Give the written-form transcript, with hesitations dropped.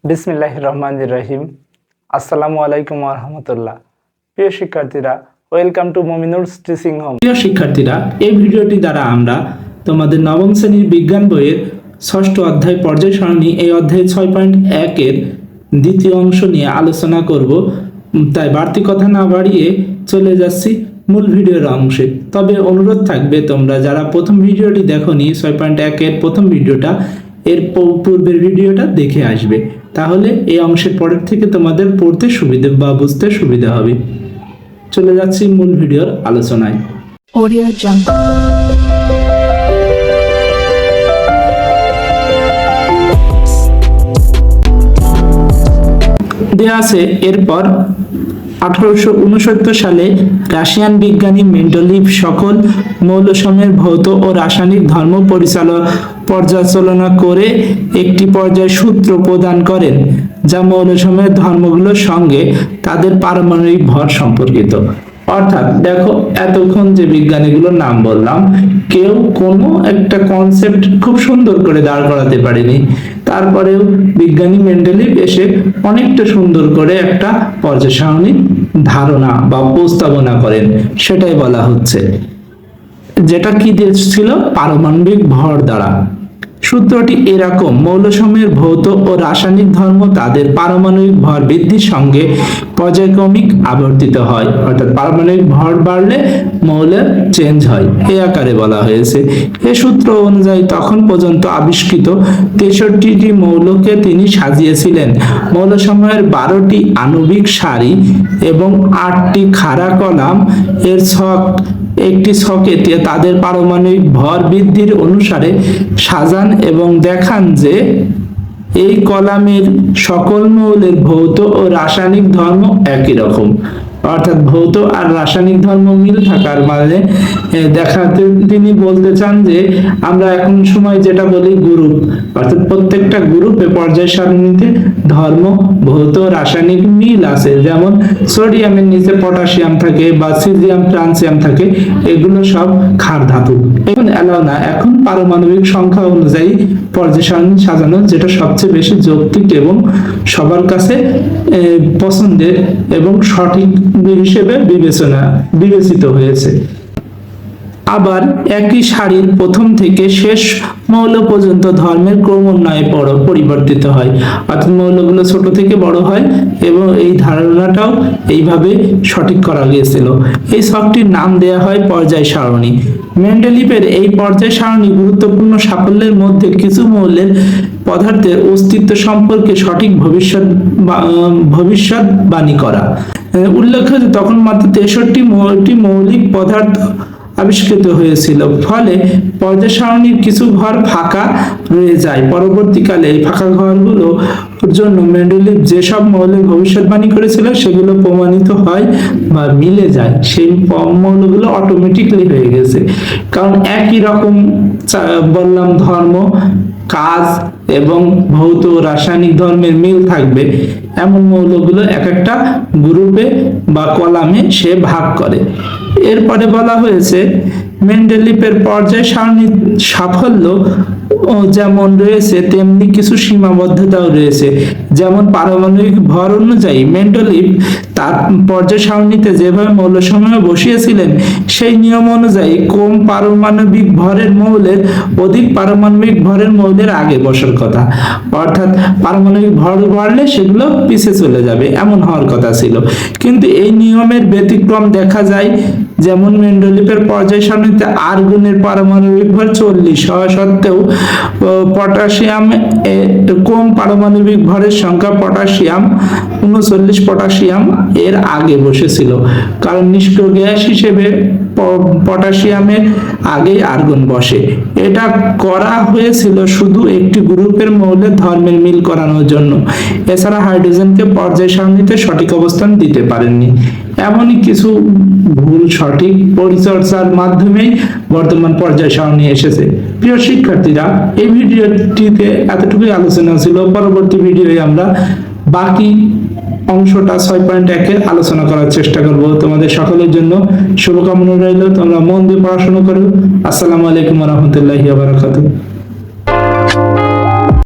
বিসমিল্লাহির রহমানির রহিম। আসসালামু আলাইকুম ওয়া রাহমাতুল্লাহ। প্রিয় শিক্ষার্থীরা, ওয়েলকাম টু মুমিনুরস টিচিং হোম। প্রিয় শিক্ষার্থীরা, এই ভিডিওটি দ্বারা আমরা তোমাদের নবম শ্রেণীর বিজ্ঞান বইয়ের ষষ্ঠ অধ্যায় পর্যায় সারণী এই অধ্যায় 6.1 এর দ্বিতীয় অংশ নিয়ে আলোচনা করব। তাই বাড়তি কথা না বাড়িয়ে চলে যাচ্ছি মূল ভিডিওর অংশে। তবে অনুরোধ থাকবে, তোমরা যারা প্রথম ভিডিওটি দেখোনি 6.1 এর প্রথম ভিডিওটা, এর পূর্বের ভিডিওটা দেখে আসবে, তাহলে এই অংশের পরের থেকে তোমাদের পড়তে সুবিধা বা বুঝতে সুবিধা হবে। চলে যাচ্ছি মূল ভিডিওর আলোচনায়। Audio Jungle। দেয়া আছে এরপর 1869 সালে রাশিয়ান বিজ্ঞানী মেন্ডেলিভ সকল মৌলসমূহের ভৌত ও রাসায়নিক ধর্ম পর্যালোচনা করে একটি পর্যায় সূত্র প্রদান করেন, যা মৌলসমূহের ধর্মগুলোর সঙ্গে তাদের পারমাণবিক ভর সম্পর্কিত। অর্থাৎ দেখো, এতক্ষণ যে বিজ্ঞানীগুলোর নাম বললাম, কেউ কোনো একটা কনসেপ্ট খুব সুন্দর করে দাঁড় করাতে পারেনি। তারপরেও বিজ্ঞানী মেন্ডেলিভ এসে অনেকটা সুন্দর করে একটা পর্যায় সারণী ধারণা বা উপস্থাপনা করেন, সেটাই বলা হচ্ছে, যেটা কি ছিল পারমাণবিক ভর দ্বারা। সূত্রটি এরকম: মৌলসমূহের ভৌত ও রাসায়নিক ধর্ম তাদের পারমাণবিক ভর বৃদ্ধির সঙ্গে পর্যায়ক্রমিক আবর্তিত হয়। অর্থাৎ পারমাণবিক ভর বাড়লে মৌলের চেঞ্জ হয়, এই আকারে বলা হয়েছে। এ সূত্র অনুযায়ী তখন পর্যন্ত আবিষ্কৃত 63টি মৌলকে তিনি সাজিয়েছিলেন। মৌলসমূহের 12টি আণবিক সারি এবং 8টি খাড়া কলাম এর ছক একটি ছকে তাদের পারমাণবিক ভর বৃদ্ধির অনুসারে সাজান এবং দেখান যে এই কলামের সকল মৌলের ভৌত ও রাসায়নিক ধর্ম একই রকম। অর্থাৎ ভৌত আর রাসায়নিক ধর্ম মিল থাকার মানে দেখাতে তিনি বলতে চান যে আমরা এখন সময় যেটা বলি গ্রুপ, অর্থাৎ প্রত্যেকটা গ্রুপে পর্যায় সারণীতে ধর্ম, ভৌত, রাসায়নিক মিল আছে। যেমন সোডিয়ামের নিচে পটাশিয়াম থাকে বা সিজিয়াম, ফ্রান্সিয়াম থাকে, এগুলো সব ক্ষার ধাতু। এখন এলাও না, এখন পারমাণবিক সংখ্যা অনুযায়ী পর্যায় সারণী সাজানো, যেটা সবচেয়ে বেশি যৌক্তিক এবং সবার কাছে পছন্দের এবং সঠিক হিসেবে বিবেচিত হয়েছে। আবার একই সারির প্রথম থেকে শেষ মৌল পর্যন্ত ধর্মের ক্রমান্বয়ে পরিবর্তিত হয়। অর্থাৎ মৌলগুলো ছোট থেকে বড় হয় এবং এই ধারণাটাও এইভাবে সঠিক করা গিয়েছিল। এই ছকটির নাম দেয়া হয় পর্যায় সারণী। মেন্ডেলিভের এই পর্যায় সারণী গুরুত্বপূর্ণ সাফল্যের মধ্যে কিছু মৌলের পদার্থের অস্তিত্ব সম্পর্কে সঠিক ভবিষ্যৎবাণী করা। উল্লেখ্য যে তখন মাত্র 63টি মৌলিক পদার্থ আবিষ্কৃত হয়েছিল, ফলে পর্যায় সারণীর কিছু ঘর ফাঁকা রয়ে যায়। পরবর্তীকালে এই ফাঁকা ঘরগুলোর জন্য মেন্ডেলিভ যেসব মৌলের ভবিষ্যৎবাণী করেছিল সেগুলো প্রমাণিত হয় বা মিলে যায়। সেই মৌলগুলো অটোমেটিকলি হয়ে গেছে, কারণ একই রকম বললাম ধর্ম, কাজ এবং ভৌত রাসায়নিক ধর্মের মিল থাকবে, এমন মৌলগুলো এক একটা গ্রুপে বা কলামে সে ভাগ করে। এরপরে বলা হয়েছে মেন্ডেলিভের পর্যায় সারণীর সাফল্য যেমন রয়েছে তেমনি কিছু সীমাবদ্ধতাও রয়েছে। যেমন পারমাণবিক ভর অনুযায়ী মেন্ডেলিভ তার পর্যায় সারণীতে যেভাবে মৌলসমূহ বসিয়েছিলেন, সেই নিয়ম অনুযায়ী কম পারমাণবিক ভরের মৌলের অধিক পারমাণবিক ভরের মৌলের আগে বসার কথা। অর্থাৎ পারমাণবিক ভর বাড়লে সেগুলো পিছিয়ে চলে যাবে, এমন হওয়ার কথা ছিল। কিন্তু এই নিয়মের ব্যতিক্রম দেখা যায়। যেমন মেন্ডেলিভের পর্যায় সারণীতে আর্গনের পারমাণবিক ভর 40 হওয়া সত্ত্বেও পটাশিয়াম কম পারমাণবিক ভরের সংখ্যা পটাশিয়াম 39 পটাশিয়াম এর আগে বসেছিল, কারণ নিষ্ক্রিয় গ্যাস হিসেবে পটাশিয়ামের আগে আর্গন বসে। এটা করা হয়েছিল শুধু একটি গ্রুপের মৌলের ধর্মের মিল করানোর জন্য। এছাড়া হাইড্রোজেনকে পর্যায় সারণীতে সঠিক অবস্থান দিতে পারেননি। এমনই কিছু ভুল সঠিক পরিচর্যার মাধ্যমেই বর্তমান পর্যায় সারণী এসেছে। প্রিয় শিক্ষার্থীরা, এই ভিডিওটিতে এতটুকুই আলোচনা ছিল। পরবর্তী ভিডিওয়ে আমরা বাকি অংশটা 6.1 এর আলোচনা করার চেষ্টা করব। তোমাদের সকলের জন্য শুভকামনা রইল, তোমরা মন দিয়ে পড়াশোনা করো। আসসালামু আলাইকুম ওয়া রাহমাতুল্লাহি ওয়া বারাকাতুহু।